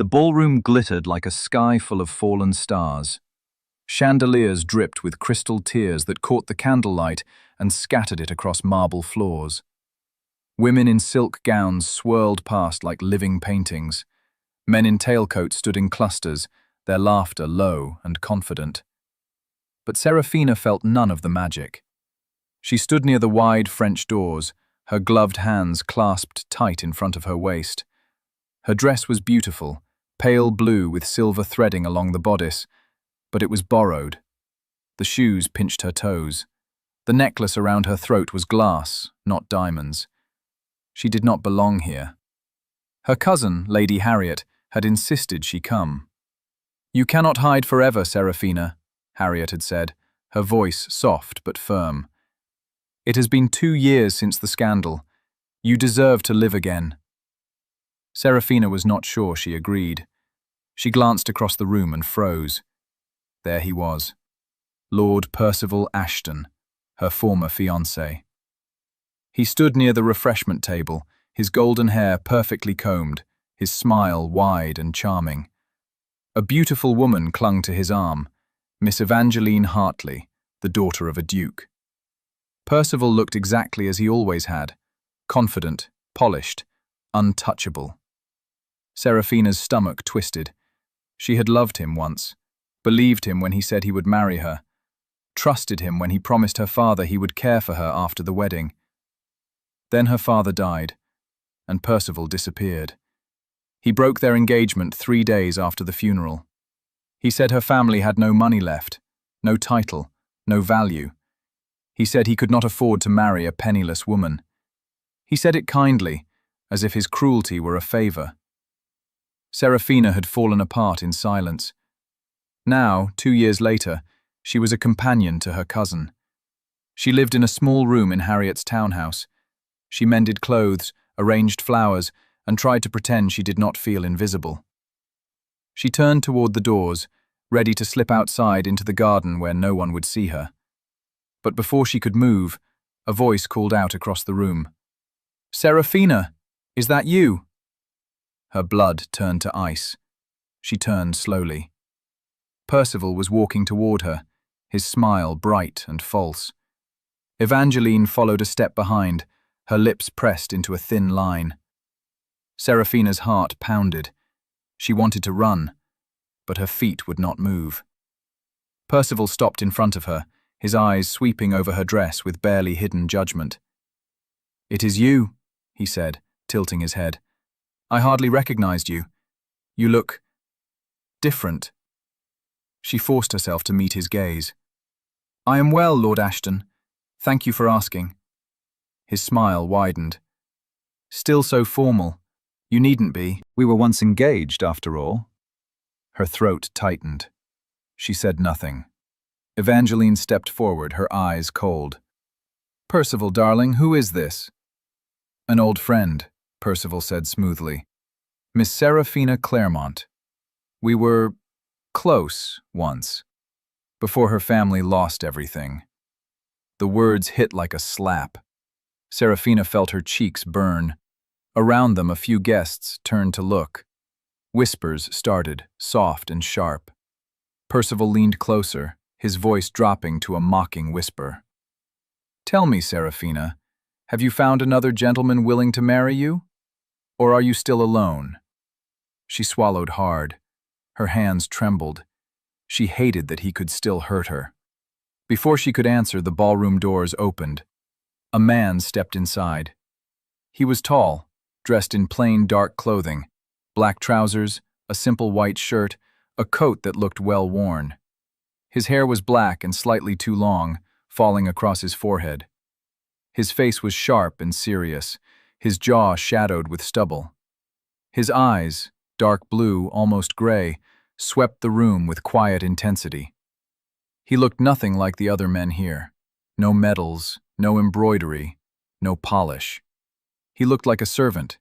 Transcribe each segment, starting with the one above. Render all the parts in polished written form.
The ballroom glittered like a sky full of fallen stars. Chandeliers dripped with crystal tears that caught the candlelight and scattered it across marble floors. Women in silk gowns swirled past like living paintings. Men in tailcoats stood in clusters, their laughter low and confident. But Serafina felt none of the magic. She stood near the wide French doors, her gloved hands clasped tight in front of her waist. Her dress was beautiful, pale blue with silver threading along the bodice, but it was borrowed. The shoes pinched her toes. The necklace around her throat was glass, not diamonds. She did not belong here. Her cousin, Lady Harriet, had insisted she come. "You cannot hide forever, Serafina," Harriet had said, her voice soft but firm. "It has been 2 years since the scandal. You deserve to live again." Serafina was not sure she agreed. She glanced across the room and froze. There he was, Lord Percival Ashton, her former fiancé. He stood near the refreshment table, his golden hair perfectly combed, his smile wide and charming. A beautiful woman clung to his arm, Miss Evangeline Hartley, the daughter of a duke. Percival looked exactly as he always had, confident, polished, untouchable. Serafina's stomach twisted. She had loved him once, believed him when he said he would marry her, trusted him when he promised her father he would care for her after the wedding. Then her father died, and Percival disappeared. He broke their engagement 3 days after the funeral. He said her family had no money left, no title, no value. He said he could not afford to marry a penniless woman. He said it kindly, as if his cruelty were a favor. Serafina had fallen apart in silence. Now, 2 years later, she was a companion to her cousin. She lived in a small room in Harriet's townhouse. She mended clothes, arranged flowers, and tried to pretend she did not feel invisible. She turned toward the doors, ready to slip outside into the garden where no one would see her. But before she could move, a voice called out across the room. "Serafina, is that you?" Her blood turned to ice. She turned slowly. Percival was walking toward her, his smile bright and false. Evangeline followed a step behind, her lips pressed into a thin line. Serafina's heart pounded. She wanted to run, but her feet would not move. Percival stopped in front of her, his eyes sweeping over her dress with barely hidden judgment. "It is you," he said, tilting his head. "I hardly recognized you. You look different." She forced herself to meet his gaze. "I am well, Lord Ashton. Thank you for asking." His smile widened. "Still so formal. You needn't be. We were once engaged, after all." Her throat tightened. She said nothing. Evangeline stepped forward, her eyes cold. "Percival, darling, who is this?" "An old friend," Percival said smoothly. "Miss Serafina Claremont. We were close once, before her family lost everything." The words hit like a slap. Serafina felt her cheeks burn. Around them, a few guests turned to look. Whispers started, soft and sharp. Percival leaned closer, his voice dropping to a mocking whisper. "Tell me, Serafina, have you found another gentleman willing to marry you? Or are you still alone?" She swallowed hard. Her hands trembled. She hated that he could still hurt her. Before she could answer, the ballroom doors opened. A man stepped inside. He was tall, dressed in plain dark clothing, black trousers, a simple white shirt, a coat that looked well worn. His hair was black and slightly too long, falling across his forehead. His face was sharp and serious, his jaw shadowed with stubble. His eyes, dark blue, almost gray, swept the room with quiet intensity. He looked nothing like the other men here. No medals, no embroidery, no polish. He looked like a servant.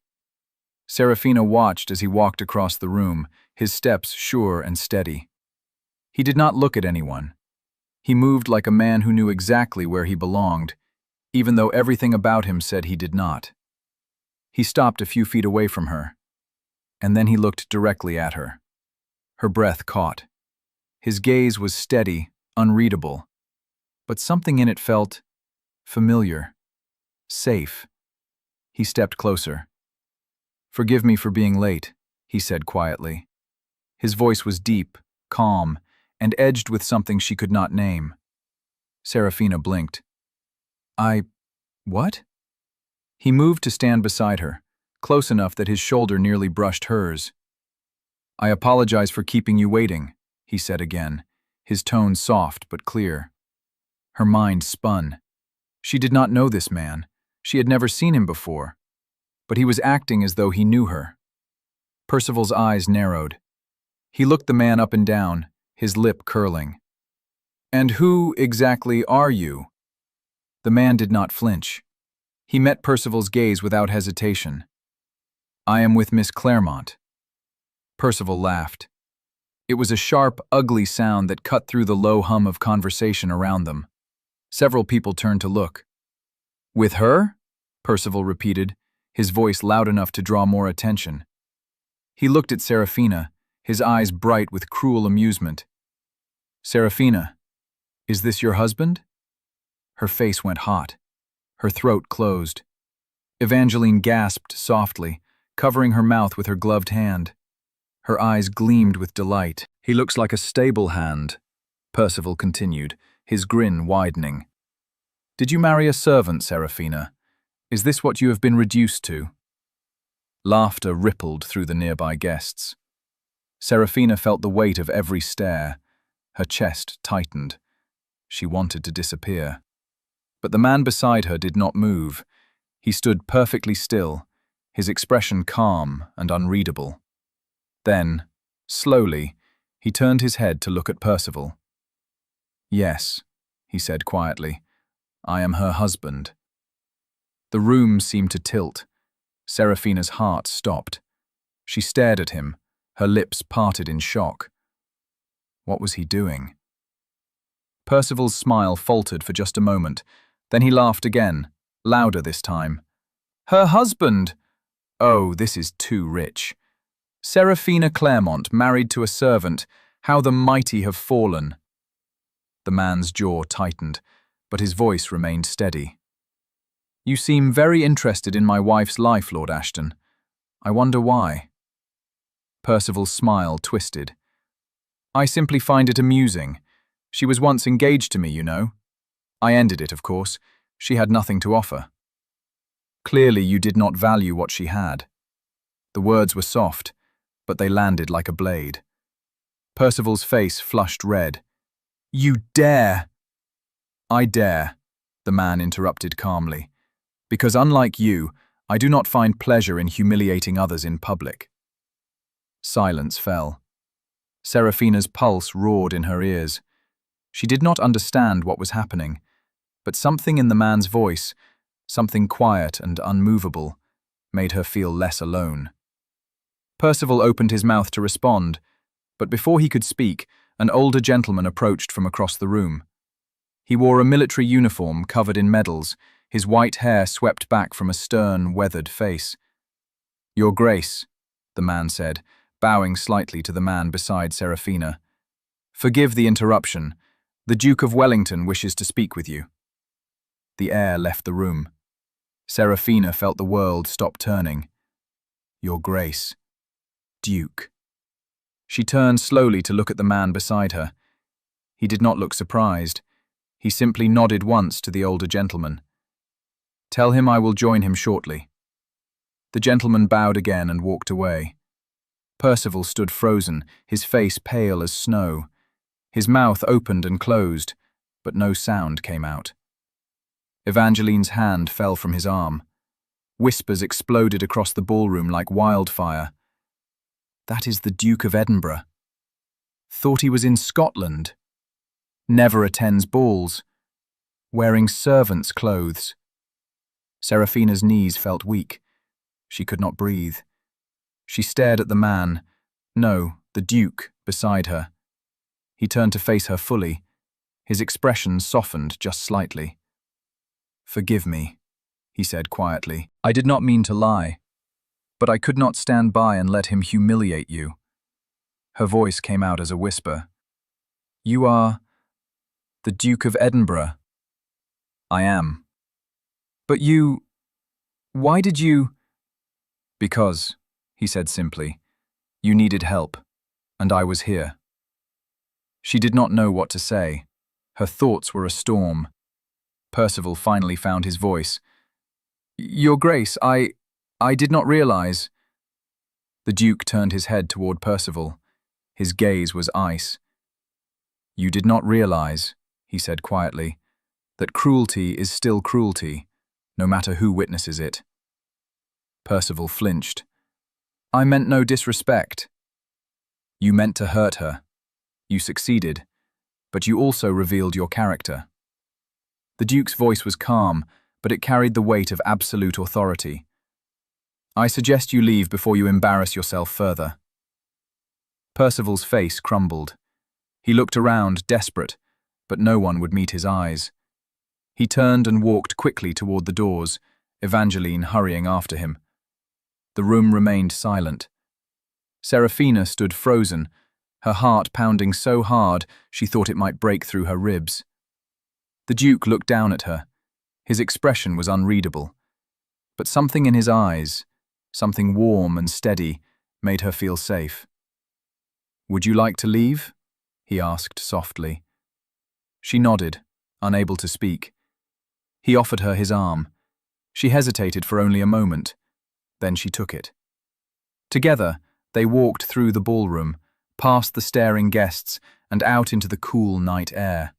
Serafina watched as he walked across the room, his steps sure and steady. He did not look at anyone. He moved like a man who knew exactly where he belonged, even though everything about him said he did not. He stopped a few feet away from her. and then he looked directly at her. Her breath caught. His gaze was steady, unreadable, but something in it felt familiar, safe. He stepped closer. "Forgive me for being late," he said quietly. His voice was deep, calm, and edged with something she could not name. Serafina blinked. What?" He moved to stand beside her, close enough that his shoulder nearly brushed hers. "I apologize for keeping you waiting," he said again, his tone soft but clear. Her mind spun. She did not know this man. She had never seen him before. But he was acting as though he knew her. Percival's eyes narrowed. He looked the man up and down, his lip curling. "And who exactly are you?" The man did not flinch. He met Percival's gaze without hesitation. "I am with Miss Claremont." Percival laughed. It was a sharp, ugly sound that cut through the low hum of conversation around them. Several people turned to look. "With her?" Percival repeated, his voice loud enough to draw more attention. He looked at Serafina, his eyes bright with cruel amusement. "Serafina, is this your husband?" Her face went hot. Her throat closed. Evangeline gasped softly, covering her mouth with her gloved hand. Her eyes gleamed with delight. "He looks like a stable hand," Percival continued, his grin widening. "Did you marry a servant, Serafina? Is this what you have been reduced to?" Laughter rippled through the nearby guests. Serafina felt the weight of every stare. Her chest tightened. She wanted to disappear. But the man beside her did not move. He stood perfectly still, his expression calm and unreadable. Then, slowly, he turned his head to look at Percival. "Yes," he said quietly, "I am her husband." The room seemed to tilt. Serafina's heart stopped. She stared at him, her lips parted in shock. What was he doing? Percival's smile faltered for just a moment. Then he laughed again, louder this time. "Her husband! Oh, this is too rich. Serafina Claremont married to a servant. How the mighty have fallen." The man's jaw tightened, but his voice remained steady. "You seem very interested in my wife's life, Lord Ashton. I wonder why." Percival's smile twisted. "I simply find it amusing. She was once engaged to me, you know. I ended it, of course. She had nothing to offer." "Clearly you did not value what she had." The words were soft, but they landed like a blade. Percival's face flushed red. "You dare!" "I dare," the man interrupted calmly, "because unlike you, I do not find pleasure in humiliating others in public." Silence fell. Serafina's pulse roared in her ears. She did not understand what was happening, but something in the man's voice, something quiet and unmovable, made her feel less alone. Percival opened his mouth to respond, but before he could speak, an older gentleman approached from across the room. He wore a military uniform covered in medals, his white hair swept back from a stern, weathered face. "Your Grace," the man said, bowing slightly to the man beside Serafina. "Forgive the interruption. The Duke of Wellington wishes to speak with you." The air left the room. Serafina felt the world stop turning. "Your Grace. Duke." She turned slowly to look at the man beside her. He did not look surprised. He simply nodded once to the older gentleman. "Tell him I will join him shortly." The gentleman bowed again and walked away. Percival stood frozen, his face pale as snow. His mouth opened and closed, but no sound came out. Evangeline's hand fell from his arm. Whispers exploded across the ballroom like wildfire. "That is the Duke of Edinburgh. Thought he was in Scotland. Never attends balls. Wearing servants' clothes." Serafina's knees felt weak. She could not breathe. She stared at the man, no, the Duke, beside her. He turned to face her fully. His expression softened just slightly. "Forgive me," he said quietly. "I did not mean to lie. but I could not stand by and let him humiliate you." Her voice came out as a whisper. "You are the Duke of Edinburgh." "I am." "But you... why did you—" "Because," he said simply, "you needed help, and I was here." She did not know what to say. Her thoughts were a storm. Percival finally found his voice. "Your Grace, I did not realize—" The Duke turned his head toward Percival. His gaze was ice. "You did not realize," he said quietly, "that cruelty is still cruelty, no matter who witnesses it." Percival flinched. "I meant no disrespect." "You meant to hurt her. You succeeded, but you also revealed your character." The Duke's voice was calm, but it carried the weight of absolute authority. "I suggest you leave before you embarrass yourself further." Percival's face crumbled. He looked around, desperate, but no one would meet his eyes. He turned and walked quickly toward the doors, Evangeline hurrying after him. The room remained silent. Seraphina stood frozen, her heart pounding so hard she thought it might break through her ribs. The Duke looked down at her. His expression was unreadable. But something in his eyes, something warm and steady, made her feel safe. "Would you like to leave?" he asked softly. She nodded, unable to speak. He offered her his arm. She hesitated for only a moment. Then she took it. Together, they walked through the ballroom, past the staring guests, and out into the cool night air.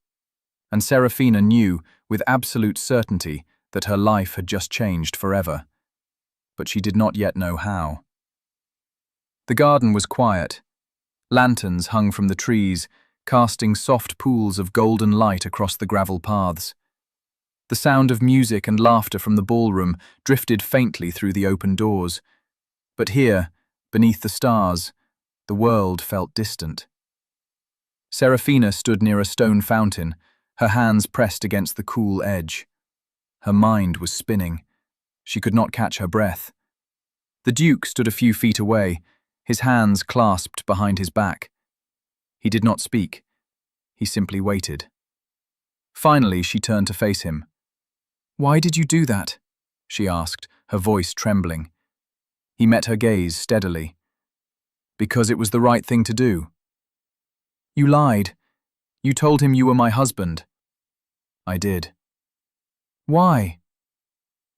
And Seraphina knew, with absolute certainty, that her life had just changed forever. But she did not yet know how. The garden was quiet. Lanterns hung from the trees, casting soft pools of golden light across the gravel paths. The sound of music and laughter from the ballroom drifted faintly through the open doors. But here, beneath the stars, the world felt distant. Seraphina stood near a stone fountain, her hands pressed against the cool edge. Her mind was spinning. She could not catch her breath. The Duke stood a few feet away, his hands clasped behind his back. He did not speak. He simply waited. Finally, she turned to face him. "Why did you do that?" she asked, her voice trembling. He met her gaze steadily. "Because it was the right thing to do." "You lied. You told him you were my husband." "I did." "Why?"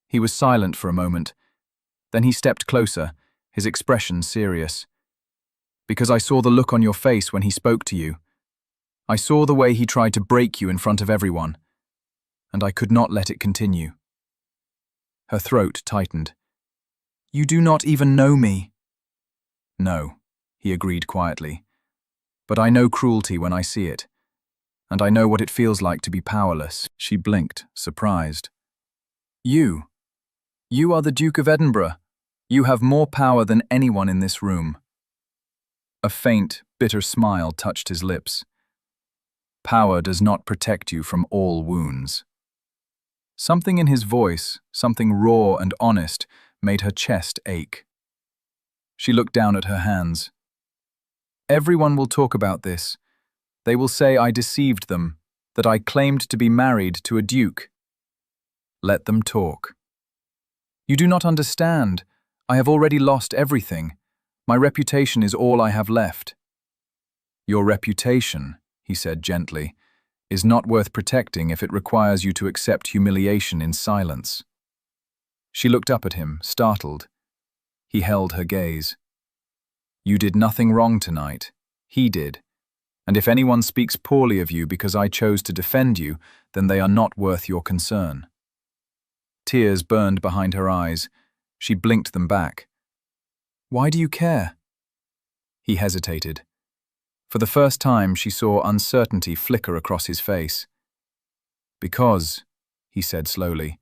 He was silent for a moment. Then he stepped closer, his expression serious. "Because I saw the look on your face when he spoke to you. I saw the way he tried to break you in front of everyone. And I could not let it continue." Her throat tightened. "You do not even know me." "No," he agreed quietly. "But I know cruelty when I see it. And I know what it feels like to be powerless." She blinked, surprised. You are the Duke of Edinburgh. You have more power than anyone in this room." A faint, bitter smile touched his lips. "Power does not protect you from all wounds." Something in his voice, something raw and honest, made her chest ache. She looked down at her hands. "Everyone will talk about this. They will say I deceived them, that I claimed to be married to a duke." "Let them talk." "You do not understand. I have already lost everything. My reputation is all I have left." "Your reputation," he said gently, "is not worth protecting if it requires you to accept humiliation in silence." She looked up at him, startled. He held her gaze. "You did nothing wrong tonight. He did. And if anyone speaks poorly of you because I chose to defend you, then they are not worth your concern." Tears burned behind her eyes. She blinked them back. "Why do you care?" He hesitated. For the first time, she saw uncertainty flicker across his face. "Because," he said slowly,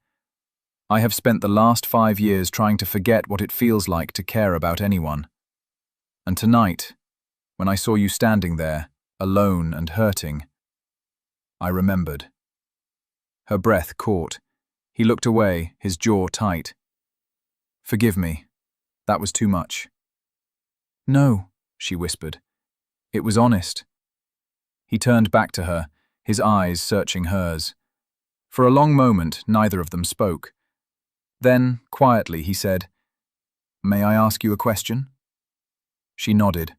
"I have spent the last 5 years trying to forget what it feels like to care about anyone. And tonight, when I saw you standing there, alone and hurting, I remembered." Her breath caught. He looked away, his jaw tight. "Forgive me. That was too much. No, she whispered. It was honest. He turned back to her, his eyes searching hers. For a long moment, neither of them spoke. Then, quietly, he said, "May I ask you a question?" She nodded.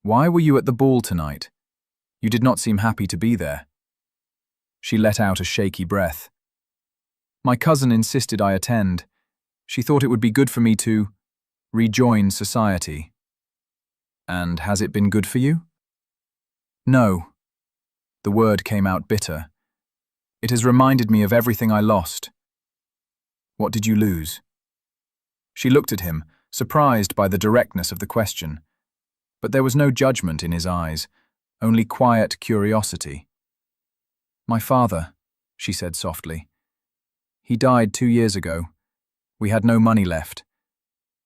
"Why were you at the ball tonight? You did not seem happy to be there." She let out a shaky breath. "My cousin insisted I attend. She thought it would be good for me to rejoin society." "And has it been good for you?" "No." The word came out bitter. "It has reminded me of everything I lost." "What did you lose?" She looked at him, surprised by the directness of the question. But there was no judgment in his eyes, only quiet curiosity. "My father," she said softly. "He died 2 years ago. We had no money left.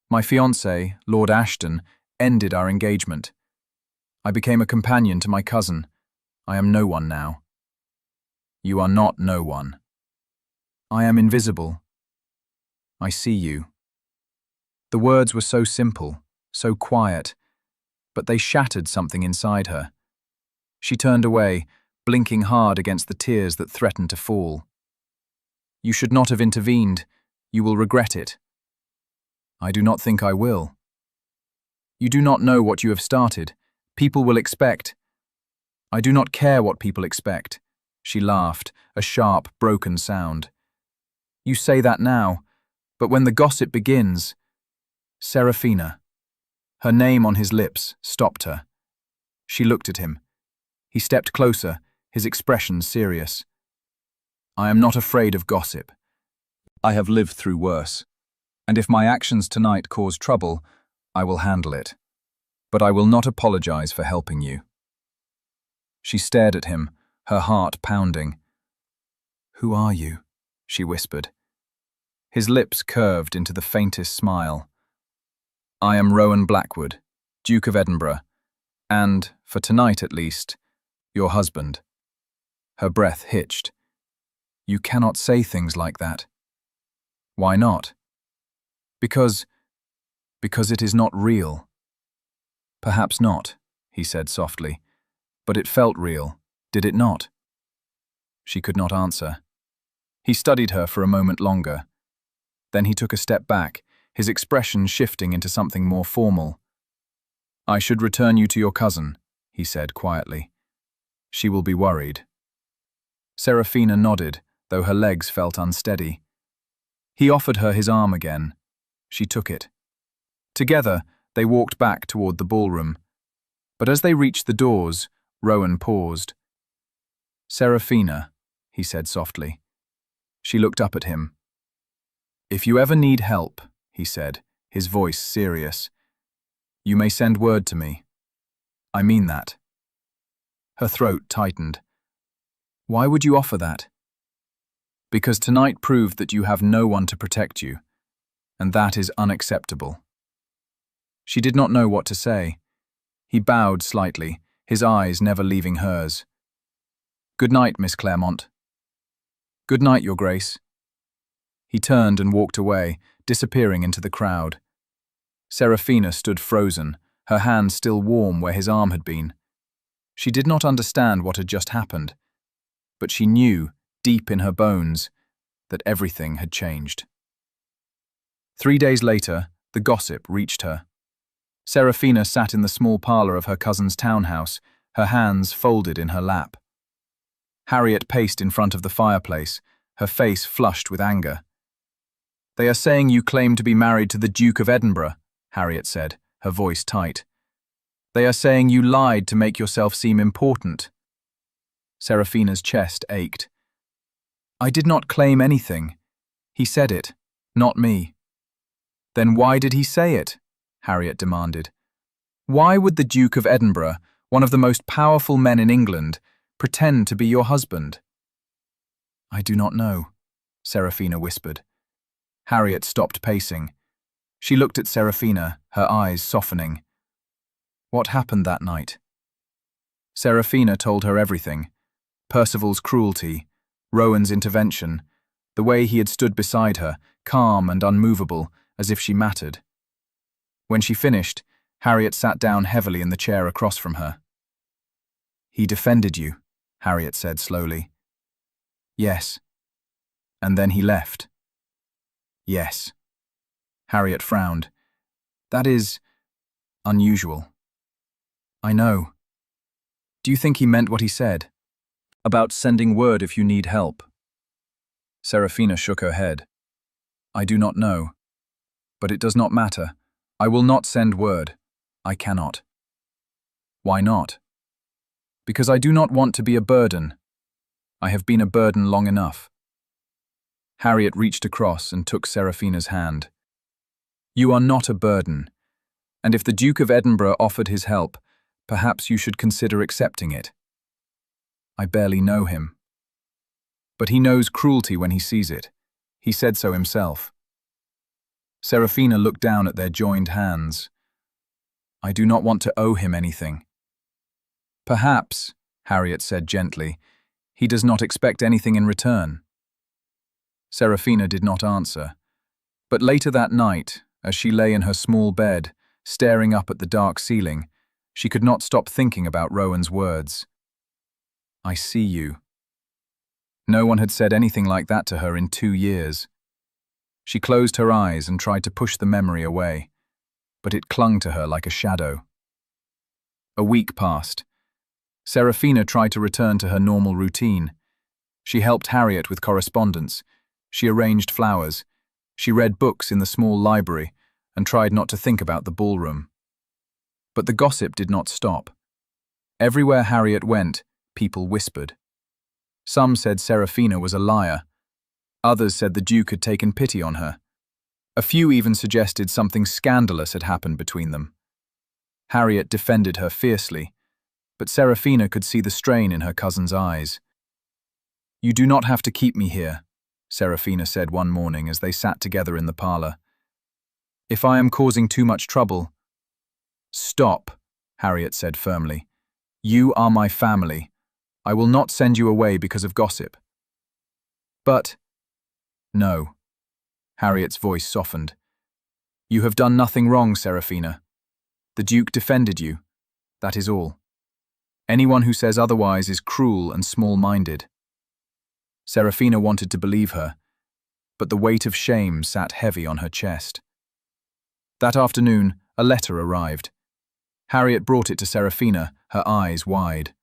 My fiancé, Lord Ashton, ended our engagement. I became a companion to my cousin. I am no one now." "You are not no one." "I am invisible. I see you." The words were so simple, so quiet, but they shattered something inside her. She turned away, blinking hard against the tears that threatened to fall. "You should not have intervened. You will regret it." "I do not think I will." "You do not know what you have started. People will expect." "I do not care what people expect." She laughed, a sharp, broken sound. "You say that now, but when the gossip begins—" Serafina. Her name on his lips stopped her. She looked at him. He stepped closer, his expression serious. "I am not afraid of gossip. I have lived through worse. And if my actions tonight cause trouble, I will handle it. But I will not apologize for helping you." She stared at him, her heart pounding. "Who are you?" she whispered. His lips curved into the faintest smile. "I am Rowan Blackwood, Duke of Edinburgh, and, for tonight at least, your husband." Her breath hitched. "You cannot say things like that." "Why not?" Because it is not real." "Perhaps not," he said softly. "But it felt real, did it not?" She could not answer. He studied her for a moment longer. Then he took a step back, his expression shifting into something more formal. "I should return you to your cousin," he said quietly. "She will be worried." Serafina nodded, though her legs felt unsteady. He offered her his arm again. She took it. Together, they walked back toward the ballroom. But as they reached the doors, Rowan paused. "Serafina," he said softly. She looked up at him. "If you ever need help," he said, his voice serious, "you may send word to me. I mean that." Her throat tightened. "Why would you offer that?" "Because tonight proved that you have no one to protect you, and that is unacceptable." She did not know what to say. He bowed slightly, his eyes never leaving hers. "Good night, Miss Claremont." "Good night, Your Grace." He turned and walked away, disappearing into the crowd. Serafina stood frozen, her hand still warm where his arm had been. She did not understand what had just happened, but she knew, deep in her bones, that everything had changed. 3 days later, the gossip reached her. Serafina sat in the small parlour of her cousin's townhouse, her hands folded in her lap. Harriet paced in front of the fireplace, her face flushed with anger. "They are saying you claim to be married to the Duke of Edinburgh," Harriet said, her voice tight. "They are saying you lied to make yourself seem important." Serafina's chest ached. "I did not claim anything. He said it, not me." "Then why did he say it?" Harriet demanded. "Why would the Duke of Edinburgh, one of the most powerful men in England, pretend to be your husband?" "I do not know," Serafina whispered. Harriet stopped pacing. She looked at Serafina, her eyes softening. "What happened that night?" Serafina told her everything. Percival's cruelty, Rowan's intervention, the way he had stood beside her, calm and unmovable, as if she mattered. When she finished, Harriet sat down heavily in the chair across from her. "He defended you," Harriet said slowly. "Yes." "And then he left." "Yes." Harriet frowned. "That is unusual." "I know. Do you think he meant what he said? About sending word if you need help?" Serafina shook her head. "I do not know. But it does not matter. I will not send word. I cannot." "Why not?" "Because I do not want to be a burden. I have been a burden long enough." Harriet reached across and took Serafina's hand. "You are not a burden, and if the Duke of Edinburgh offered his help, perhaps you should consider accepting it." "I barely know him." "But he knows cruelty when he sees it. He said so himself." Serafina looked down at their joined hands. "I do not want to owe him anything." "Perhaps," Harriet said gently, "he does not expect anything in return." Serafina did not answer. But later that night, as she lay in her small bed, staring up at the dark ceiling, she could not stop thinking about Rowan's words. "I see you." No one had said anything like that to her in 2 years. She closed her eyes and tried to push the memory away, but it clung to her like a shadow. A week passed. Serafina tried to return to her normal routine. She helped Harriet with correspondence. She arranged flowers. She read books in the small library and tried not to think about the ballroom. But the gossip did not stop. Everywhere Harriet went, people whispered. Some said Serafina was a liar. Others said the Duke had taken pity on her. A few even suggested something scandalous had happened between them. Harriet defended her fiercely, but Serafina could see the strain in her cousin's eyes. "You do not have to keep me here," Serafina said one morning as they sat together in the parlor. "If I am causing too much trouble—" "Stop," Harriet said firmly. "You are my family. I will not send you away because of gossip." "But—" "No." Harriet's voice softened. "You have done nothing wrong, Serafina. The Duke defended you. That is all. Anyone who says otherwise is cruel and small-minded." Serafina wanted to believe her, but the weight of shame sat heavy on her chest. That afternoon, a letter arrived. Harriet brought it to Serafina, her eyes wide.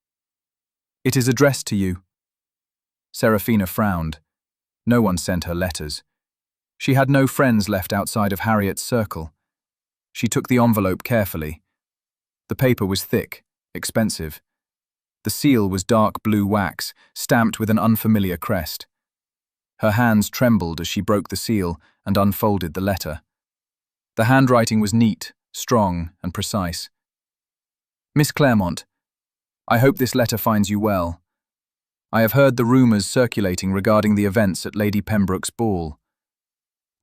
"It is addressed to you." Serafina frowned. No one sent her letters. She had no friends left outside of Harriet's circle. She took the envelope carefully. The paper was thick, expensive. The seal was dark blue wax, stamped with an unfamiliar crest. Her hands trembled as she broke the seal and unfolded the letter. The handwriting was neat, strong, and precise. "Miss Claremont, I hope this letter finds you well. I have heard the rumours circulating regarding the events at Lady Pembroke's ball.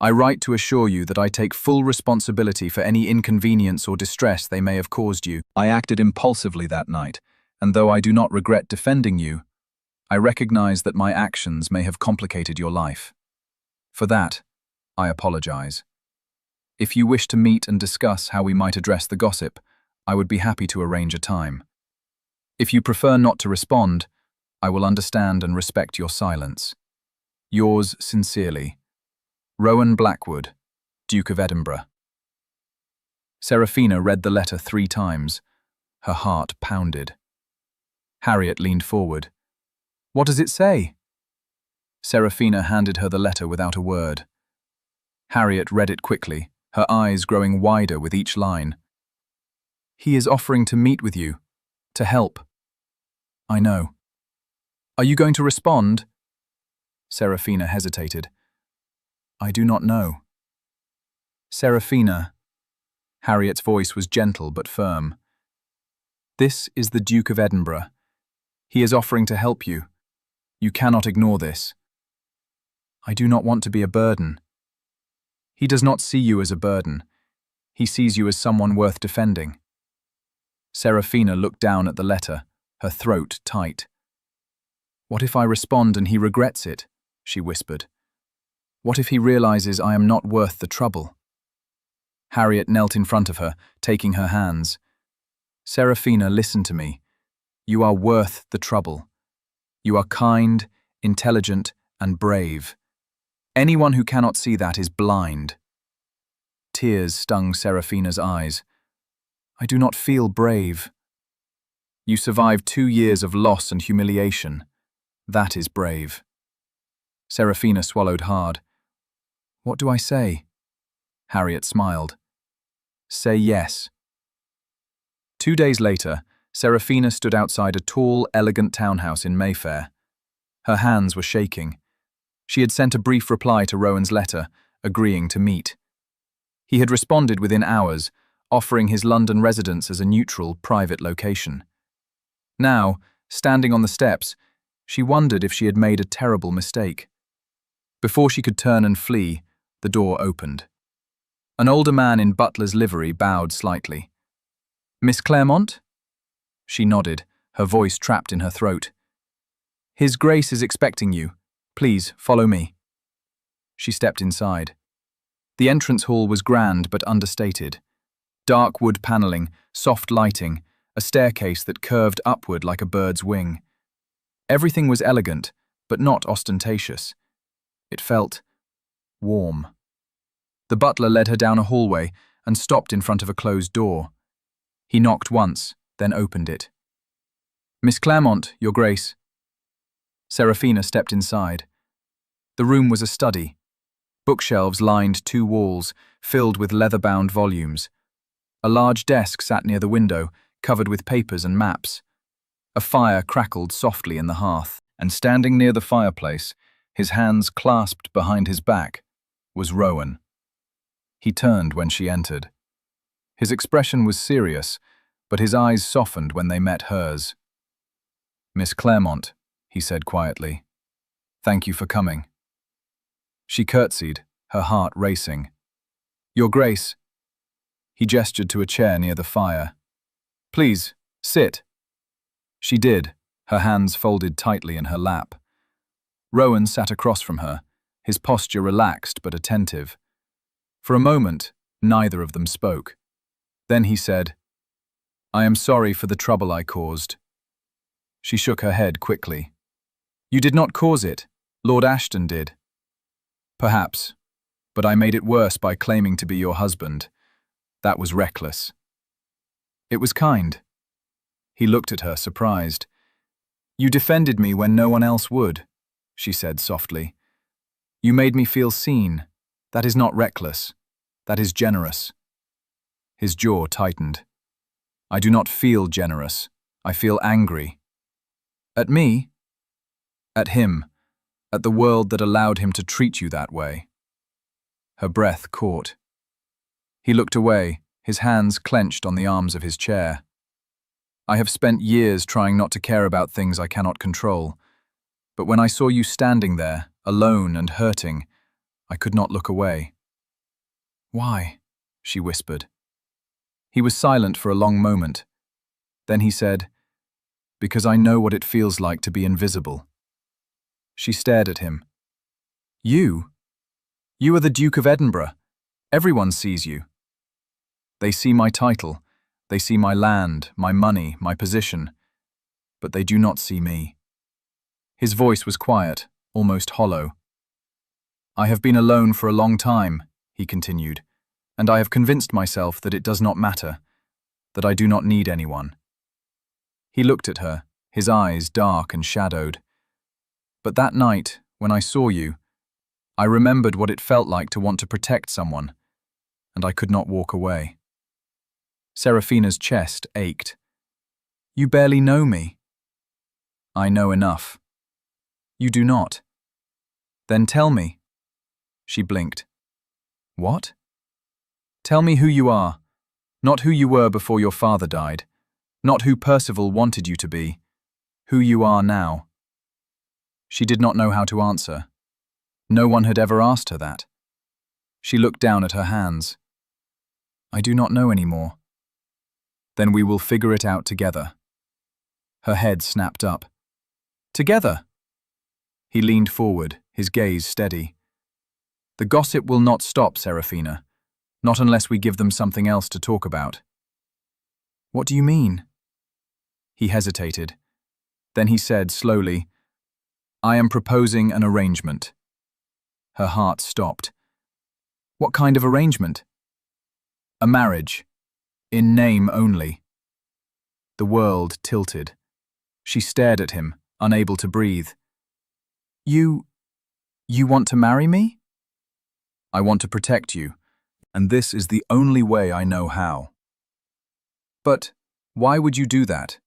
I write to assure you that I take full responsibility for any inconvenience or distress they may have caused you. I acted impulsively that night, and though I do not regret defending you, I recognize that my actions may have complicated your life. For that, I apologize. If you wish to meet and discuss how we might address the gossip, I would be happy to arrange a time. If you prefer not to respond, I will understand and respect your silence. Yours sincerely, Rowan Blackwood, Duke of Edinburgh." Serafina read the letter 3 times. Her heart pounded. Harriet leaned forward. "What does it say?" Serafina handed her the letter without a word. Harriet read it quickly, her eyes growing wider with each line. "He is offering to meet with you, to help." "I know." "Are you going to respond?" Serafina hesitated. "I do not know." "Serafina," Harriet's voice was gentle but firm. "This is the Duke of Edinburgh. He is offering to help you. You cannot ignore this." "I do not want to be a burden." "He does not see you as a burden. He sees you as someone worth defending." Serafina looked down at the letter, her throat tight. "What if I respond and he regrets it?" she whispered. "What if he realizes I am not worth the trouble?" Harriet knelt in front of her, taking her hands. Serafina, listen to me. You are worth the trouble. You are kind, intelligent, and brave. Anyone who cannot see that is blind. Tears stung Serafina's eyes. I do not feel brave. You survived 2 years of loss and humiliation. That is brave. Serafina swallowed hard. What do I say? Harriet smiled. Say yes. 2 days later, Serafina stood outside a tall, elegant townhouse in Mayfair. Her hands were shaking. She had sent a brief reply to Rowan's letter, agreeing to meet. He had responded within hours, offering his London residence as a neutral, private location. Now, standing on the steps, she wondered if she had made a terrible mistake. Before she could turn and flee, the door opened. An older man in butler's livery bowed slightly. Miss Claremont? She nodded, her voice trapped in her throat. His Grace is expecting you. Please, follow me. She stepped inside. The entrance hall was grand but understated. Dark wood panelling, soft lighting, a staircase that curved upward like a bird's wing. Everything was elegant, but not ostentatious. It felt warm. The butler led her down a hallway and stopped in front of a closed door. He knocked once, then opened it. Miss Claremont, Your Grace. Serafina stepped inside. The room was a study. Bookshelves lined 2 walls, filled with leather-bound volumes. A large desk sat near the window, covered with papers and maps. A fire crackled softly in the hearth, and standing near the fireplace, his hands clasped behind his back, was Rowan. He turned when she entered. His expression was serious, but his eyes softened when they met hers. Miss Claremont, he said quietly. Thank you for coming. She curtsied, her heart racing. Your Grace. He gestured to a chair near the fire. Please, sit. She did, her hands folded tightly in her lap. Rowan sat across from her, his posture relaxed but attentive. For a moment, neither of them spoke. Then he said, I am sorry for the trouble I caused. She shook her head quickly. You did not cause it. Lord Ashton did. Perhaps, but I made it worse by claiming to be your husband. That was reckless. It was kind. He looked at her, surprised. You defended me when no one else would, she said softly. You made me feel seen. That is not reckless. That is generous. His jaw tightened. I do not feel generous. I feel angry. At me? At him. At the world that allowed him to treat you that way. Her breath caught. He looked away, his hands clenched on the arms of his chair. I have spent years trying not to care about things I cannot control, but when I saw you standing there, alone and hurting, I could not look away. Why? She whispered. He was silent for a long moment. Then he said, Because I know what it feels like to be invisible. She stared at him. You? You are the Duke of Edinburgh. Everyone sees you. They see my title. They see my land, my money, my position. But they do not see me. His voice was quiet, almost hollow. I have been alone for a long time, he continued, and I have convinced myself that it does not matter, that I do not need anyone. He looked at her, his eyes dark and shadowed. But that night, when I saw you, I remembered what it felt like to want to protect someone, and I could not walk away. Serafina's chest ached. You barely know me. I know enough. You do not. Then tell me. She blinked. What? Tell me who you are, not who you were before your father died, not who Percival wanted you to be, who you are now. She did not know how to answer. No one had ever asked her that. She looked down at her hands. I do not know anymore. Then we will figure it out together. Her head snapped up. Together? He leaned forward, his gaze steady. The gossip will not stop, Serafina. Not unless we give them something else to talk about. What do you mean? He hesitated. Then he said slowly, I am proposing an arrangement. Her heart stopped. What kind of arrangement? A marriage. In name only. The world tilted. She stared at him, unable to breathe. You want to marry me? I want to protect you, and this is the only way I know how. But why would you do that?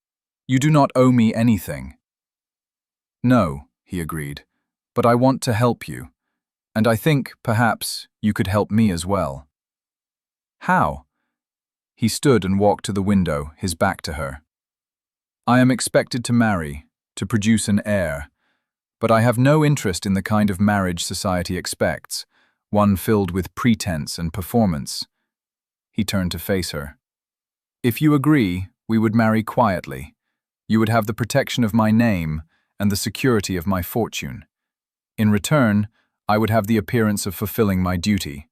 You do not owe me anything. No, he agreed, but I want to help you, and I think, perhaps, you could help me as well. How? He stood and walked to the window, his back to her. I am expected to marry, to produce an heir, but I have no interest in the kind of marriage society expects, one filled with pretense and performance. He turned to face her. If you agree, we would marry quietly. You would have the protection of my name and the security of my fortune. In return, I would have the appearance of fulfilling my duty.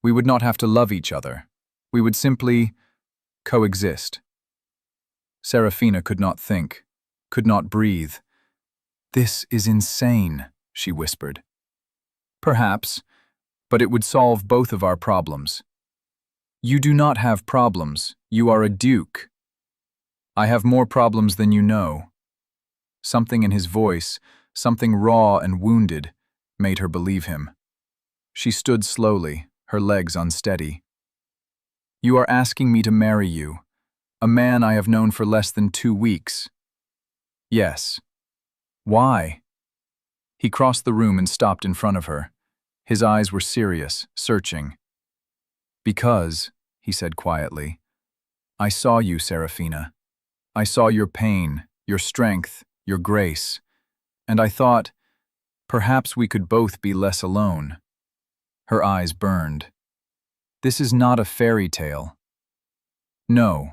We would not have to love each other. We would simply coexist. Serafina could not think, could not breathe. This is insane, she whispered. Perhaps, but it would solve both of our problems. You do not have problems. You are a duke. I have more problems than you know. Something in his voice, something raw and wounded, made her believe him. She stood slowly, her legs unsteady. You are asking me to marry you, a man I have known for less than 2 weeks. Yes. Why? He crossed the room and stopped in front of her. His eyes were serious, searching. Because, he said quietly, I saw you, Serafina. I saw your pain, your strength, your grace, and I thought, perhaps we could both be less alone. Her eyes burned. This is not a fairy tale. No,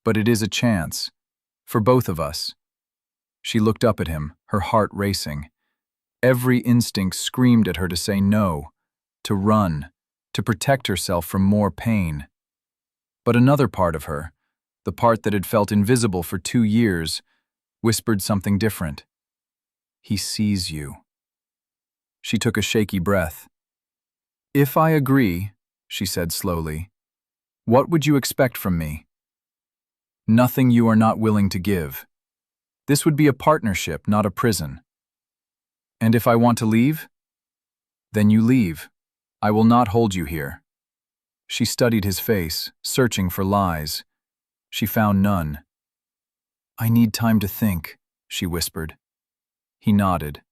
but it is a chance. For both of us. She looked up at him, her heart racing. Every instinct screamed at her to say no, to run, to protect herself from more pain. But another part of her, the part that had felt invisible for 2 years, whispered something different. He sees you. She took a shaky breath. If I agree, she said slowly, what would you expect from me? Nothing you are not willing to give. This would be a partnership, not a prison. And if I want to leave? Then you leave. I will not hold you here. She studied his face, searching for lies. She found none. I need time to think, she whispered. He nodded.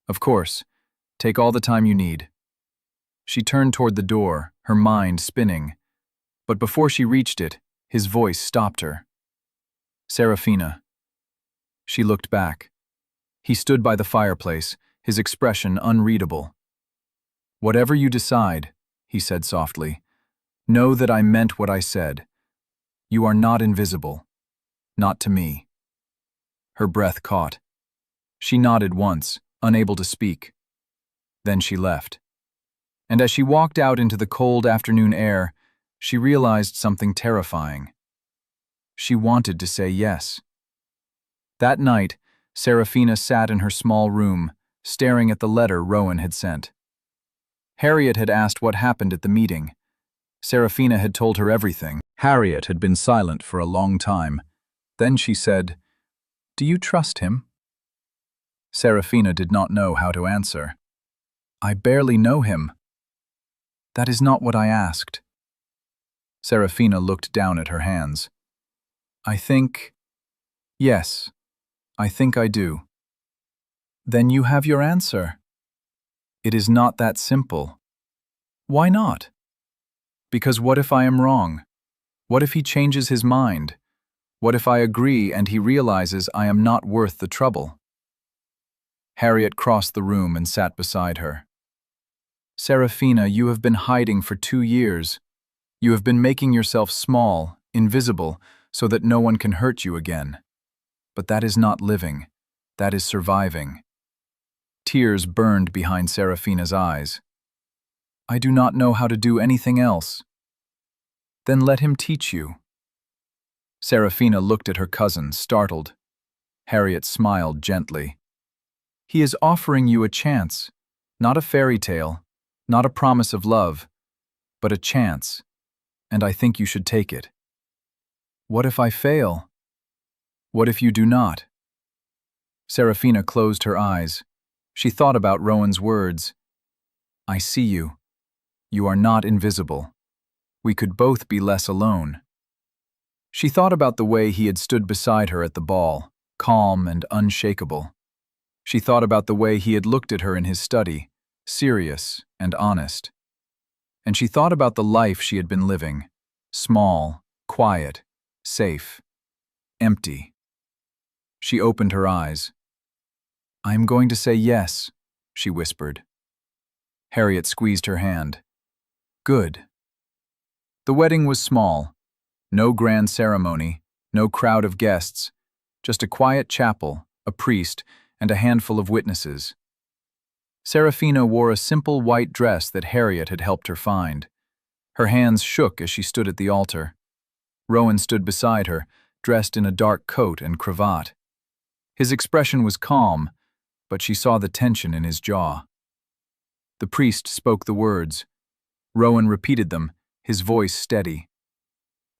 Of course. Take all the time you need. She turned toward the door, her mind spinning. But before she reached it, his voice stopped her. Serafina. She looked back. He stood by the fireplace, his expression unreadable. Whatever you decide, he said softly, know that I meant what I said. You are not invisible. Not to me. Her breath caught. She nodded once, unable to speak. Then she left. And as she walked out into the cold afternoon air, she realized something terrifying. She wanted to say yes. That night, Serafina sat in her small room, staring at the letter Rowan had sent. Harriet had asked what happened at the meeting. Serafina had told her everything. Harriet had been silent for a long time. Then she said, "Do you trust him?" Serafina did not know how to answer. "I barely know him." "That is not what I asked." Serafina looked down at her hands. Yes, I think I do." "Then you have your answer." "It is not that simple." "Why not?" "Because what if I am wrong? What if he changes his mind? What if I agree and he realizes I am not worth the trouble?" Harriet crossed the room and sat beside her. "Serafina, you have been hiding for 2 years. You have been making yourself small, invisible, so that no one can hurt you again. But that is not living. That is surviving." Tears burned behind Serafina's eyes. "I do not know how to do anything else," Then let him teach you. Serafina looked at her cousin, startled. Harriet smiled gently. He is offering you a chance, not a fairy tale, not a promise of love, but a chance, and I think you should take it. What if I fail? What if you do not? Serafina closed her eyes. She thought about Rowan's words. I see you. You are not invisible. We could both be less alone. She thought about the way he had stood beside her at the ball, calm and unshakable. She thought about the way he had looked at her in his study, serious and honest. And she thought about the life she had been living, small, quiet, safe, empty. She opened her eyes. I am going to say yes, she whispered. Harriet squeezed her hand. Good. The wedding was small. No grand ceremony, no crowd of guests, just a quiet chapel, a priest, and a handful of witnesses. Serafina wore a simple white dress that Harriet had helped her find. Her hands shook as she stood at the altar. Rowan stood beside her, dressed in a dark coat and cravat. His expression was calm, but she saw the tension in his jaw. The priest spoke the words. Rowan repeated them, his voice steady.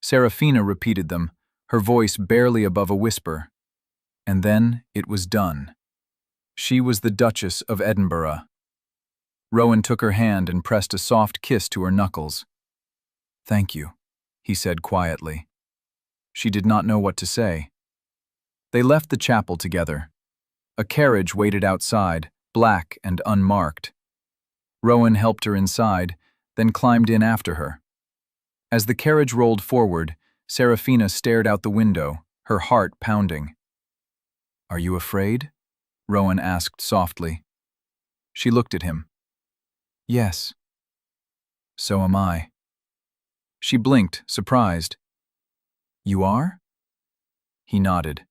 Serafina repeated them, her voice barely above a whisper. And then it was done. She was the Duchess of Edinburgh. Rowan took her hand and pressed a soft kiss to her knuckles. Thank you, he said quietly. She did not know what to say. They left the chapel together. A carriage waited outside, black and unmarked. Rowan helped her inside, then climbed in after her. As the carriage rolled forward, Serafina stared out the window, her heart pounding. Are you afraid? Rowan asked softly. She looked at him. Yes. So am I. She blinked, surprised. You are? He nodded.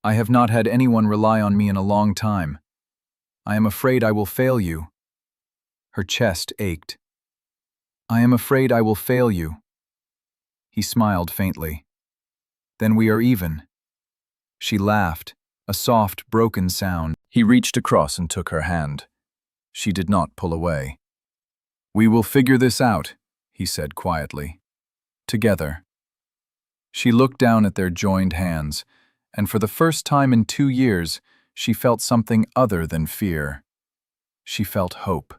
I have not had anyone rely on me in a long time. I am afraid I will fail you. Her chest ached. I am afraid I will fail you. He smiled faintly. Then we are even. She laughed, a soft, broken sound. He reached across and took her hand. She did not pull away. We will figure this out, he said quietly. Together. She looked down at their joined hands, and for the first time in 2 years, she felt something other than fear. She felt hope.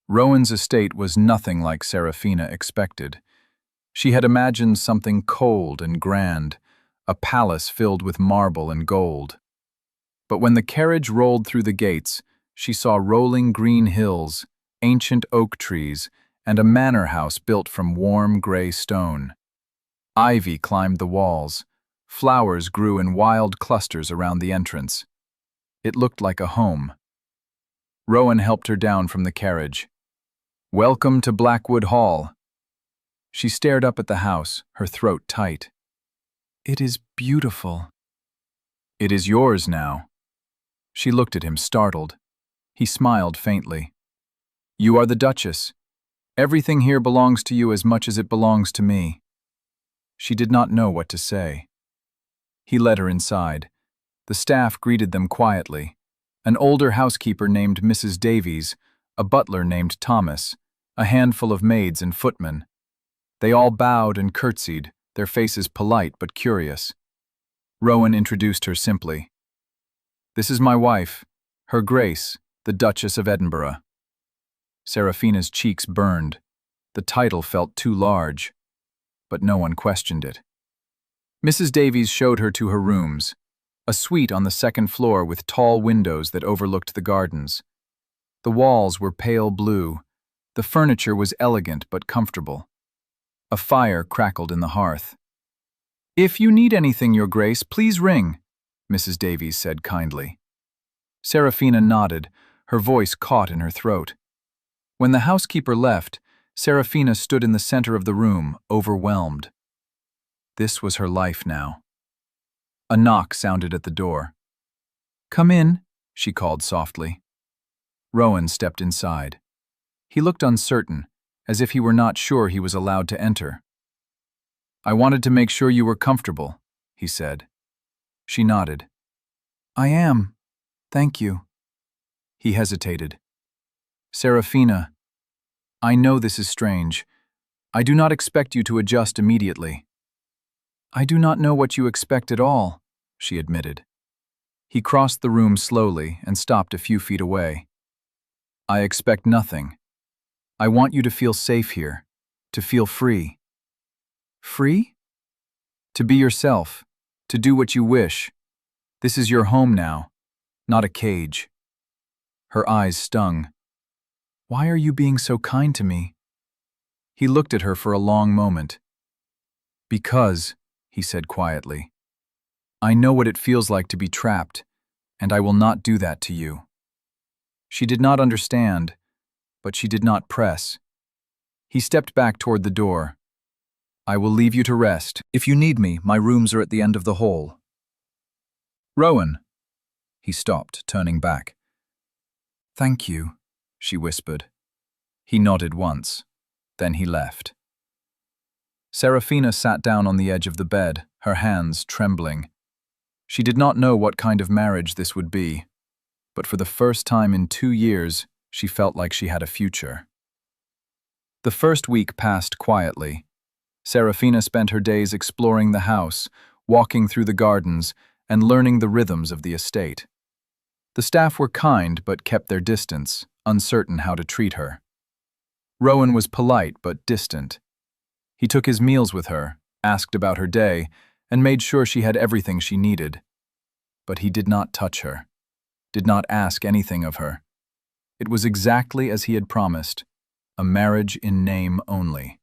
Rowan's estate was nothing like Serafina expected. She had imagined something cold and grand, a palace filled with marble and gold. But when the carriage rolled through the gates, she saw rolling green hills, ancient oak trees, and a manor house built from warm gray stone. Ivy climbed the walls. Flowers grew in wild clusters around the entrance. It looked like a home. Rowan helped her down from the carriage. Welcome to Blackwood Hall. She stared up at the house, her throat tight. It is beautiful. It is yours now. She looked at him, startled. He smiled faintly. You are the Duchess. Everything here belongs to you as much as it belongs to me. She did not know what to say. He led her inside. The staff greeted them quietly. An older housekeeper named Mrs. Davies, a butler named Thomas, a handful of maids and footmen. They all bowed and curtsied, their faces polite but curious. Rowan introduced her simply. This is my wife, Her Grace, the Duchess of Edinburgh. Serafina's cheeks burned. The title felt too large, but no one questioned it. Mrs. Davies showed her to her rooms, a suite on the second floor with tall windows that overlooked the gardens. The walls were pale blue. The furniture was elegant but comfortable. A fire crackled in the hearth. If you need anything, Your Grace, please ring, Mrs. Davies said kindly. Serafina nodded, her voice caught in her throat. When the housekeeper left, Serafina stood in the center of the room, overwhelmed. This was her life now. A knock sounded at the door. Come in, she called softly. Rowan stepped inside. He looked uncertain, as if he were not sure he was allowed to enter. "I wanted to make sure you were comfortable," he said. She nodded. "I am. Thank you." He hesitated. "Serafina, I know this is strange. I do not expect you to adjust immediately." "I do not know what you expect at all," she admitted. He crossed the room slowly and stopped a few feet away. "I expect nothing. I want you to feel safe here, to feel free." "Free?" "To be yourself, to do what you wish. This is your home now, not a cage." Her eyes stung. "Why are you being so kind to me?" He looked at her for a long moment. "Because," he said quietly, "I know what it feels like to be trapped, and I will not do that to you." She did not understand, but she did not press. He stepped back toward the door. "I will leave you to rest. If you need me, my rooms are at the end of the hall." "Rowan." He stopped, turning back. "Thank you," she whispered. He nodded once. Then he left. Serafina sat down on the edge of the bed, her hands trembling. She did not know what kind of marriage this would be, but for the first time in 2 years, she felt like she had a future. The first week passed quietly. Serafina spent her days exploring the house, walking through the gardens, and learning the rhythms of the estate. The staff were kind but kept their distance, uncertain how to treat her. Rowan was polite but distant. He took his meals with her, asked about her day, and made sure she had everything she needed. But he did not touch her, did not ask anything of her. It was exactly as he had promised, a marriage in name only.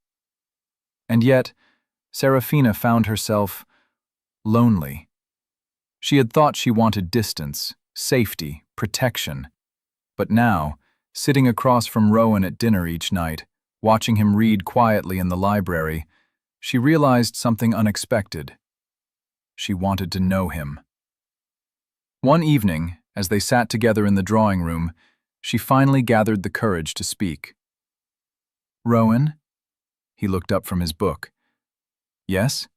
And yet, Serafina found herself lonely. She had thought she wanted distance, safety, protection. But now, sitting across from Rowan at dinner each night, watching him read quietly in the library, she realized something unexpected. She wanted to know him. One evening, as they sat together in the drawing room, she finally gathered the courage to speak. "Rowan?" He looked up from his book. "Yes?"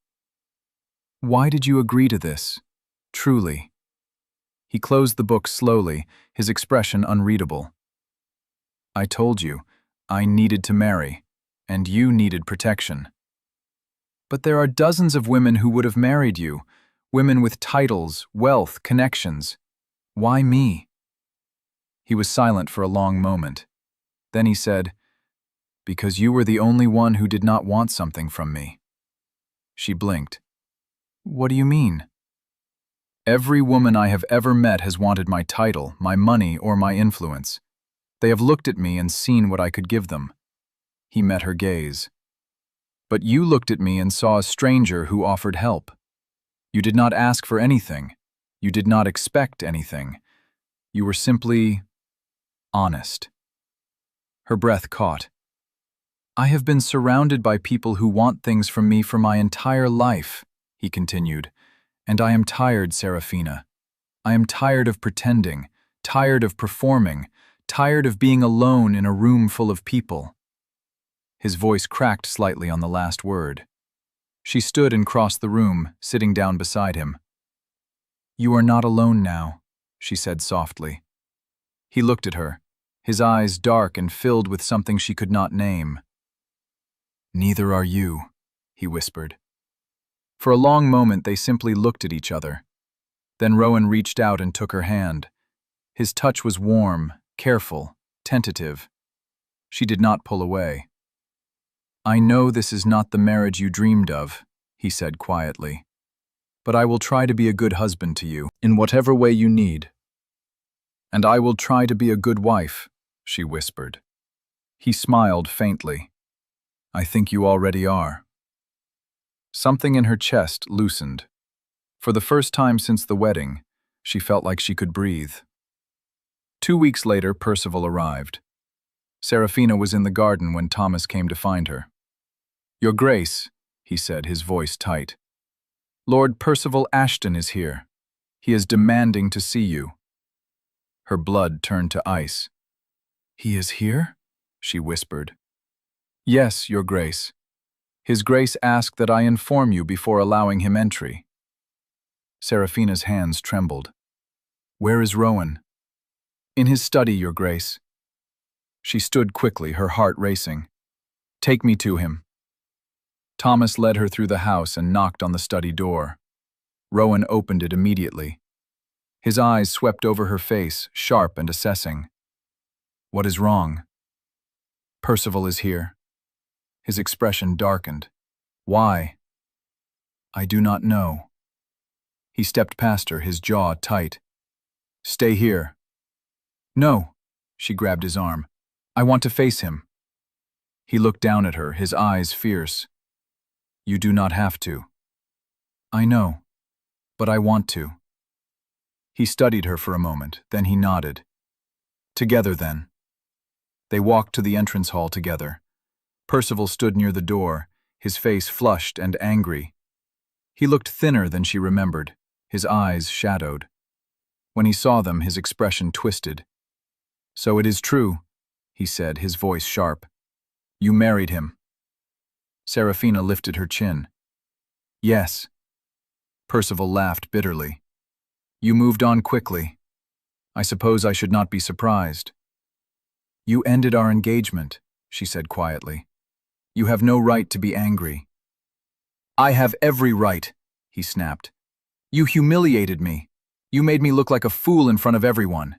"Why did you agree to this? Truly." He closed the book slowly, his expression unreadable. "I told you, I needed to marry, and you needed protection. But there are dozens of women who would have married you, women with titles, wealth, connections. Why me?" He was silent for a long moment. Then he said, "Because you were the only one who did not want something from me." She blinked. "What do you mean?" "Every woman I have ever met has wanted my title, my money, or my influence. They have looked at me and seen what I could give them." He met her gaze. "But you looked at me and saw a stranger who offered help. You did not ask for anything. You did not expect anything. You were simply honest." Her breath caught. "I have been surrounded by people who want things from me for my entire life," he continued, "and I am tired, Serafina. I am tired of pretending, tired of performing, tired of being alone in a room full of people." His voice cracked slightly on the last word. She stood and crossed the room, sitting down beside him. "You are not alone now," she said softly. He looked at her, his eyes dark and filled with something she could not name. "Neither are you," he whispered. For a long moment they simply looked at each other. Then Rowan reached out and took her hand. His touch was warm, careful, tentative. She did not pull away. "I know this is not the marriage you dreamed of," he said quietly. "But I will try to be a good husband to you, in whatever way you need." "And I will try to be a good wife," she whispered. He smiled faintly. "I think you already are." Something in her chest loosened. For the first time since the wedding, she felt like she could breathe. 2 weeks later, Percival arrived. Serafina was in the garden when Thomas came to find her. "Your Grace," he said, his voice tight. "Lord Percival Ashton is here. He is demanding to see you." Her blood turned to ice. "He is here?" she whispered. Yes, Your Grace. His Grace asked that I inform you before allowing him entry. Seraphina's hands trembled. Where is Rowan? In his study, Your Grace. She stood quickly, her heart racing. Take me to him. Thomas led her through the house and knocked on the study door. Rowan opened it immediately. His eyes swept over her face, sharp and assessing. What is wrong? Percival is here. His expression darkened. Why? I do not know. He stepped past her, his jaw tight. Stay here. No, she grabbed his arm. I want to face him. He looked down at her, his eyes fierce. You do not have to. I know, but I want to. He studied her for a moment, then he nodded. Together, then. They walked to the entrance hall together. Percival stood near the door, his face flushed and angry. He looked thinner than she remembered, his eyes shadowed. When he saw them, his expression twisted. So it is true, he said, his voice sharp. You married him. Seraphina lifted her chin. Yes. Percival laughed bitterly. You moved on quickly. I suppose I should not be surprised. You ended our engagement, she said quietly. You have no right to be angry. I have every right, he snapped. You humiliated me. You made me look like a fool in front of everyone.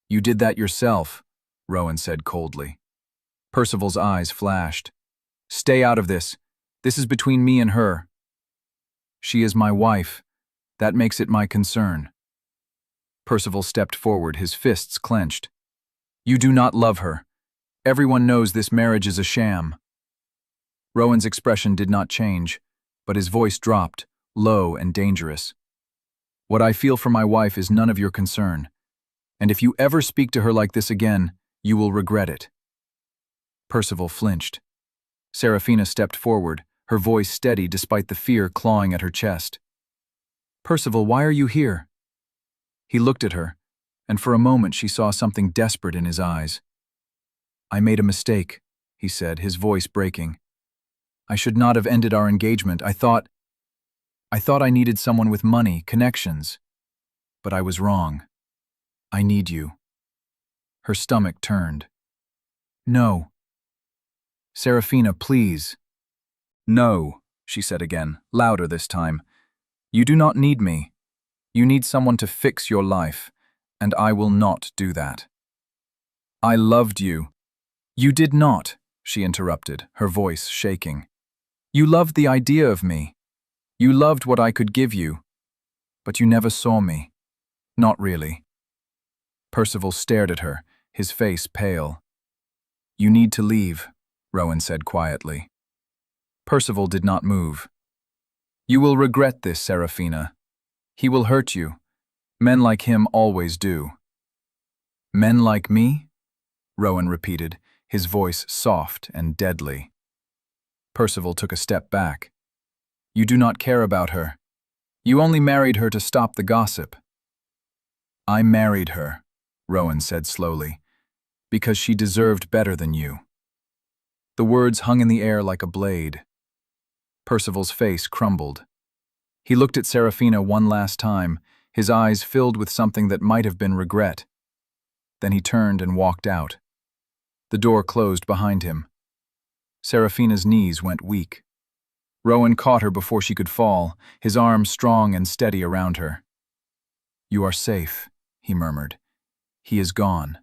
You did that yourself, Rowan said coldly. Percival's eyes flashed. Stay out of this. This is between me and her. She is my wife. That makes it my concern. Percival stepped forward, his fists clenched. You do not love her. Everyone knows this marriage is a sham. Rowan's expression did not change, but his voice dropped, low and dangerous. What I feel for my wife is none of your concern, and if you ever speak to her like this again, you will regret it. Percival flinched. Seraphina stepped forward, her voice steady despite the fear clawing at her chest. Percival, why are you here? He looked at her, and for a moment she saw something desperate in his eyes. I made a mistake, he said, his voice breaking. I should not have ended our engagement. I thought I needed someone with money, connections. But I was wrong. I need you. Her stomach turned. No. Seraphina, please. No, she said again, louder this time. You do not need me. You need someone to fix your life, and I will not do that. I loved you. You did not, she interrupted, her voice shaking. You loved the idea of me. You loved what I could give you. But you never saw me. Not really. Percival stared at her, his face pale. You need to leave, Rowan said quietly. Percival did not move. You will regret this, Seraphina. He will hurt you. Men like him always do. Men like me? Rowan repeated, his voice soft and deadly. Percival took a step back. You do not care about her. You only married her to stop the gossip. I married her, Rowan said slowly, because she deserved better than you. The words hung in the air like a blade. Percival's face crumbled. He looked at Seraphina one last time, his eyes filled with something that might have been regret. Then he turned and walked out. The door closed behind him. Seraphina's knees went weak. Rowan caught her before she could fall, his arms strong and steady around her. You are safe, he murmured. He is gone.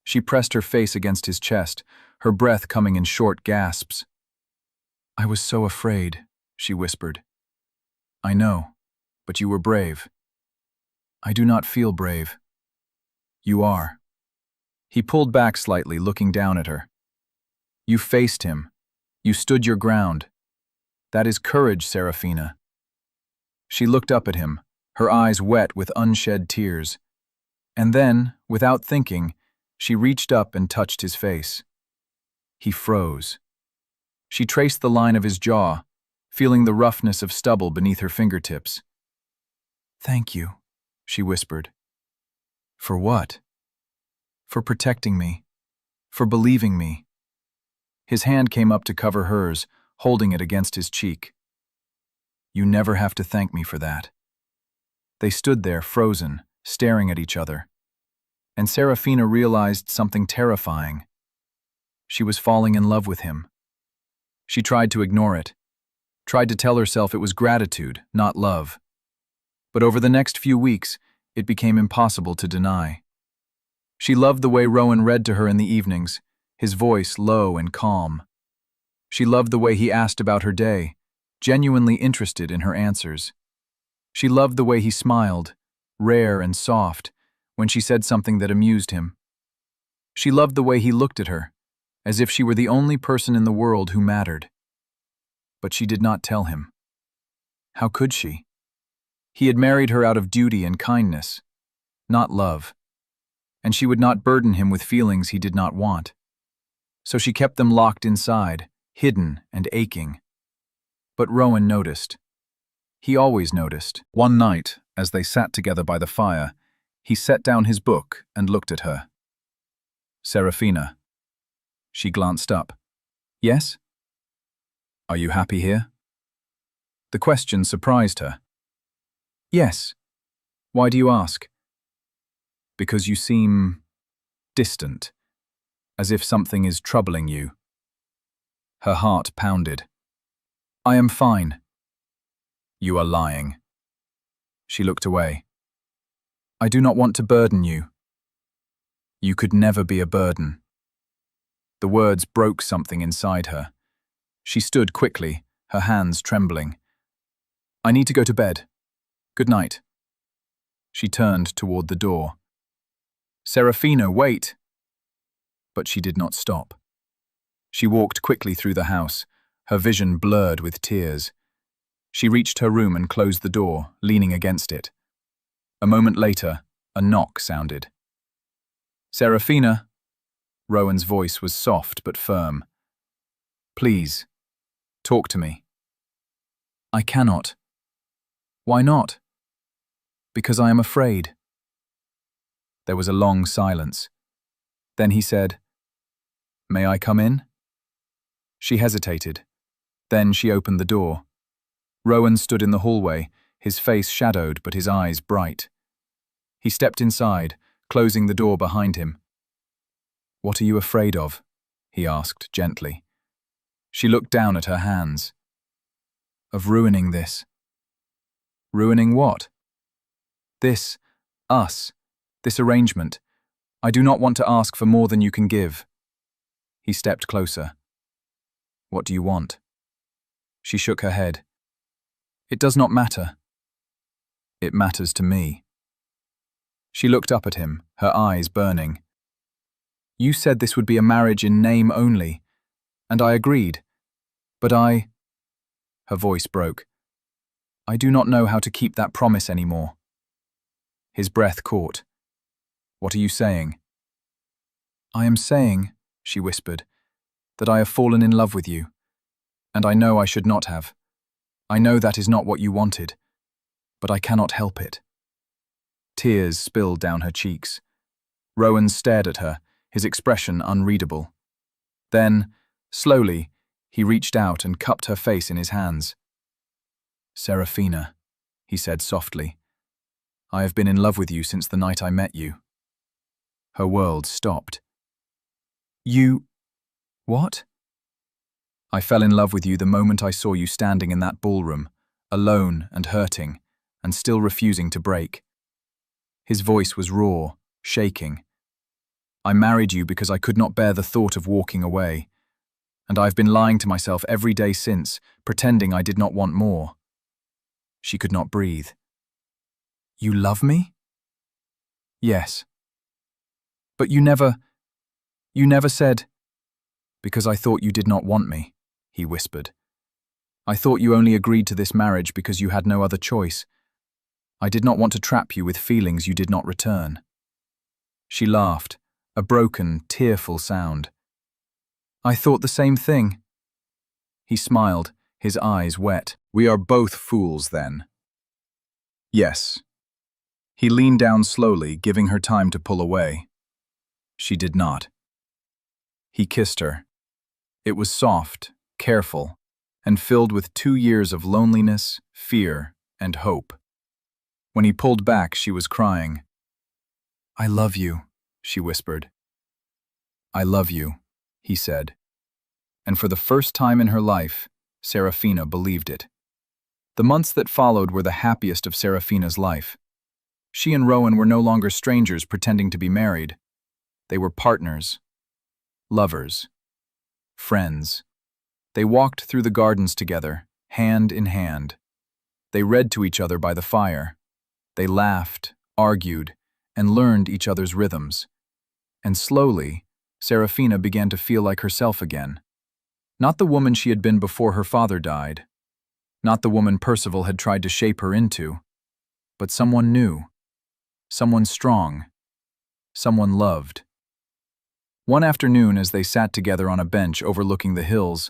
She pressed her face against his chest, her breath coming in short gasps. I was so afraid, she whispered. I know, but you were brave. I do not feel brave. You are. He pulled back slightly, looking down at her. You faced him. You stood your ground. That is courage, Seraphina. She looked up at him, her eyes wet with unshed tears. And then, without thinking, she reached up and touched his face. He froze. She traced the line of his jaw, feeling the roughness of stubble beneath her fingertips. Thank you, she whispered. For what? For protecting me. For believing me. His hand came up to cover hers, holding it against his cheek. "You never have to thank me for that." They stood there, frozen, staring at each other. And Serafina realized something terrifying. She was falling in love with him. She tried to ignore it, tried to tell herself it was gratitude, not love. But over the next few weeks, it became impossible to deny. She loved the way Rowan read to her in the evenings, his voice low and calm. She loved the way he asked about her day, genuinely interested in her answers. She loved the way he smiled, rare and soft, when she said something that amused him. She loved the way he looked at her, as if she were the only person in the world who mattered. But she did not tell him. How could she? He had married her out of duty and kindness, not love, and she would not burden him with feelings he did not want. So she kept them locked inside, hidden and aching. But Rowan noticed. He always noticed. One night, as they sat together by the fire, he set down his book and looked at her. "Serafina." She glanced up. "Yes?" "Are you happy here?" The question surprised her. "Yes. Why do you ask?" "Because you seem distant, as if something is troubling you." Her heart pounded. "I am fine." "You are lying." She looked away. "I do not want to burden you." "You could never be a burden." The words broke something inside her. She stood quickly, her hands trembling. "I need to go to bed. Good night." She turned toward the door. "Serafina, wait!" But she did not stop. She walked quickly through the house, her vision blurred with tears. She reached her room and closed the door, leaning against it. A moment later, a knock sounded. "Serafina." Rowan's voice was soft but firm. "Please, talk to me." "I cannot." "Why not?" "Because I am afraid." There was a long silence. Then he said, "May I come in?" She hesitated. Then she opened the door. Rowan stood in the hallway, his face shadowed but his eyes bright. He stepped inside, closing the door behind him. "What are you afraid of?" he asked gently. She looked down at her hands. "Of ruining this." "Ruining what?" "This, us, this arrangement. I do not want to ask for more than you can give." He stepped closer. "What do you want?" She shook her head. "It does not matter." "It matters to me." She looked up at him, her eyes burning. "You said this would be a marriage in name only, and I agreed. But I—" Her voice broke. "I do not know how to keep that promise anymore." His breath caught. "What are you saying?" "I am saying," she whispered, "that I have fallen in love with you. And I know I should not have. I know that is not what you wanted. But I cannot help it." Tears spilled down her cheeks. Rowan stared at her, his expression unreadable. Then, slowly, he reached out and cupped her face in his hands. "Serafina," he said softly, "I have been in love with you since the night I met you." Her world stopped. "You... what?" "I fell in love with you the moment I saw you standing in that ballroom, alone and hurting, and still refusing to break." His voice was raw, shaking. "I married you because I could not bear the thought of walking away. And I've been lying to myself every day since, pretending I did not want more." She could not breathe. "You love me?" "Yes." "But you never said—" "Because I thought you did not want me," he whispered. "I thought you only agreed to this marriage because you had no other choice. I did not want to trap you with feelings you did not return." She laughed, a broken, tearful sound. "I thought the same thing." He smiled, his eyes wet. "We are both fools, then." "Yes." He leaned down slowly, giving her time to pull away. She did not. He kissed her. It was soft, careful, and filled with 2 years of loneliness, fear, and hope. When he pulled back, she was crying. "I love you," she whispered. "I love you," he said. And for the first time in her life, Serafina believed it. The months that followed were the happiest of Serafina's life. She and Rowan were no longer strangers pretending to be married. They were partners, lovers, friends. They walked through the gardens together, hand in hand. They read to each other by the fire. They laughed, argued, and learned each other's rhythms. And slowly, Serafina began to feel like herself again. Not the woman she had been before her father died. Not the woman Percival had tried to shape her into. But someone new. Someone strong. Someone loved. One afternoon, as they sat together on a bench overlooking the hills,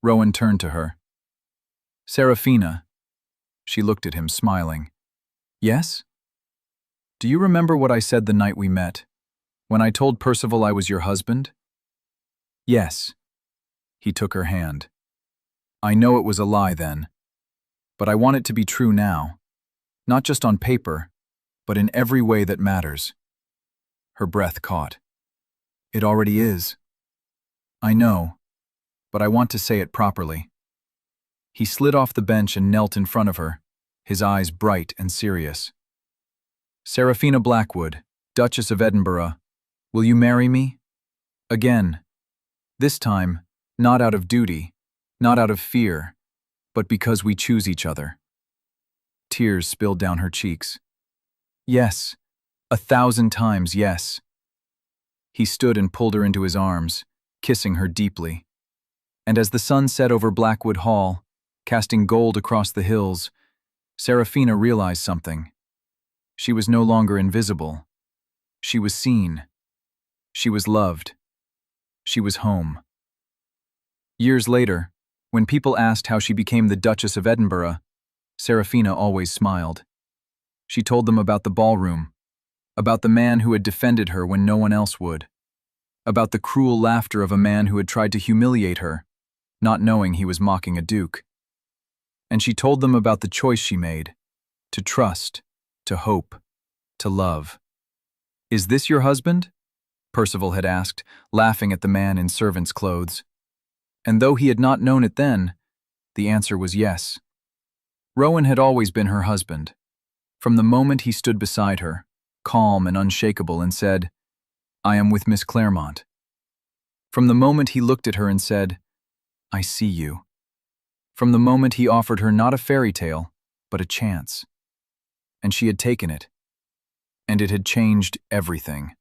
Rowan turned to her. "Serafina." She looked at him, smiling. "Yes? Do you remember what I said the night we met, when I told Percival I was your husband?" "Yes." He took her hand. "I know it was a lie then, but I want it to be true now, not just on paper, but in every way that matters." Her breath caught. "It already is." "I know, but I want to say it properly." He slid off the bench and knelt in front of her, his eyes bright and serious. "Serafina Blackwood, Duchess of Edinburgh, will you marry me?" Again. This time, not out of duty, not out of fear, but because we choose each other. Tears spilled down her cheeks. "Yes, 1,000 times yes." He stood and pulled her into his arms, kissing her deeply. And as the sun set over Blackwood Hall, casting gold across the hills, Serafina realized something. She was no longer invisible. She was seen. She was loved. She was home. Years later, when people asked how she became the Duchess of Edinburgh, Serafina always smiled. She told them about the ballroom, about the man who had defended her when no one else would, about the cruel laughter of a man who had tried to humiliate her, not knowing he was mocking a duke. And she told them about the choice she made, to trust, to hope, to love. "Is this your husband?" Percival had asked, laughing at the man in servant's clothes. And though he had not known it then, the answer was yes. Rowan had always been her husband. From the moment he stood beside her, calm and unshakable, and said, "I am with Miss Claremont." From the moment he looked at her and said, "I see you." From the moment he offered her not a fairy tale, but a chance. And she had taken it. And it had changed everything.